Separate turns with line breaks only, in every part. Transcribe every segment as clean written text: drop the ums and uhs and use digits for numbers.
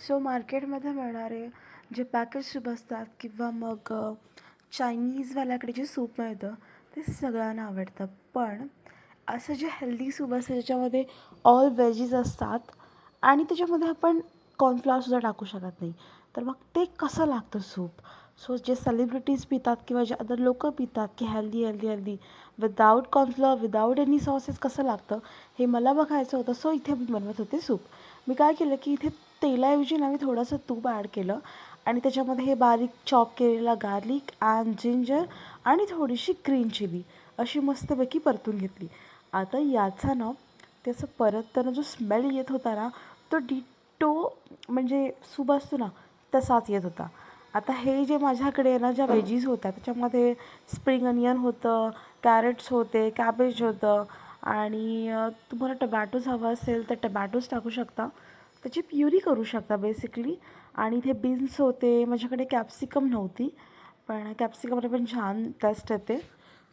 So मार्केटमध्ये मिळणारे जे पॅकेज सूप असतात किंवा मग चायनीजवाल्याकडे जे सूप मिळतं ते सगळ्यांना आवडतं. पण असं जे हेल्दी सूप असतं ज्याच्यामध्ये ऑल वेजीज असतात आणि त्याच्यामध्ये आपण कॉर्नफ्लॉवरसुद्धा टाकू शकत नाही, तर मग ते कसं लागतं सूप. सो जे सेलिब्रिटीज पितात किंवा जे अदर लोकं पितात की healthy healthy healthy without cornflour without any sauces कसं लागतं हे मला बघायचं होतं. सो इथे मी बनवत होते सूप. मी काय केलं की इथे तेलाऐवजी ना मी थोडंसं तूप ॲड केलं आणि त्याच्यामध्ये हे बारीक चॉप केलेला गार्लिक अँड जिंजर आणि थोडीशी ग्रीन चिली अशी मस्तपैकी परतून घेतली. आता याचा ना त्याचं परतताना जो स्मेल येत होता ना तो डिट्टो म्हणजे सूप असतो ना तसाच येत होता. आता हे जे माझ्याकडे ना ज्या व्हेजीज होत्या त्याच्यामध्ये स्प्रिंग अनियन होतं, कॅरेट्स होते, कॅबेज होतं आणि तुम्हाला टमॅटोज हवं असेल तर टमॅटोज टाकू शकता, त्याची प्युरी करू शकता बेसिकली. आणि इथे बीन्स होते, माझ्याकडे कॅप्सिकम नव्हती पण कॅप्सिकमने पण छान टेस्ट येते.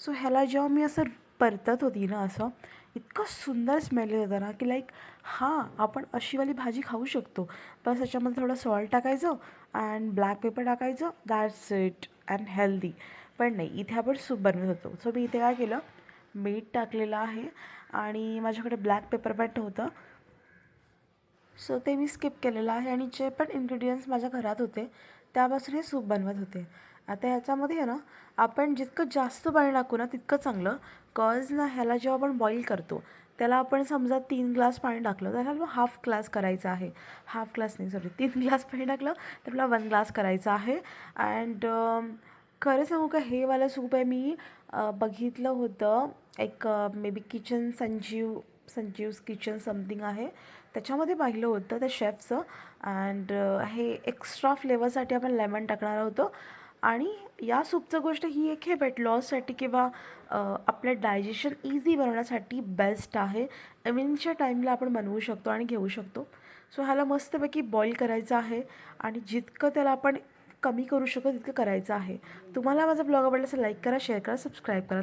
सो ह्याला जेव्हा मी असं परतत होती ना असं इतकं सुंदर स्मेल येत होता ना की लाईक हां आपण अशीवाली भाजी खाऊ शकतो. बस त्याच्यामध्ये थोडं सॉल्ट टाकायचं अँड ब्लॅक पेपर टाकायचं, दॅट्स इट अँड हेल्दी. पण नाही, इथे आपण सूप बनवत होतो. सो मी इथे काय केलं, मीठ टाकलेलं आहे आणि माझ्याकडे ब्लॅक पेपर पण होतं. सो ते मी स्किप केलेलं आहे आणि जे पण इन्ग्रेडियंट्स माझ्या घरात होते त्यापासून हे सूप बनवत होते. आता ह्याच्यामध्ये आहे ना आपण जितकं जास्त पाणी टाकू ना तितकं चांगलं. कॉज ना ह्याला जेव्हा आपण बॉईल करतो त्याला आपण समजा 3 ग्लास पाणी टाकलं तर ह्याला हाफ ग्लास करायचं आहे. हाफ ग्लास नाही सॉरी 3 ग्लास पाणी टाकलं तर मला 1 ग्लास करायचं आहे. अँड खरं सांगू का हे वालं सूप आहे मी बघितलं होतं एक मे बी संजीव्स किचन समथिंग आहे त्याच्यामध्ये पाहिलं होतं त्या शेफचं. अँड हे एक्स्ट्रा फ्लेवरसाठी आपण लेमन टाकणार होतो. आणि या सूपचं गोष्ट ही एक हे वेट लॉससाठी किंवा आपलं डायजेशन इझी बनवण्यासाठी बेस्ट आहे. इव्हिनिंगच्या टाईमला आपण बनवू शकतो आणि घेऊ शकतो. सो ह्याला मस्तपैकी बॉईल करायचं आहे आणि जितकं त्याला आपण कमी करू शकतो तितकं करायचं आहे. तुम्हाला माझा ब्लॉग आवडला असेल लाईक करा, शेअर करा, सबस्क्राईब करा.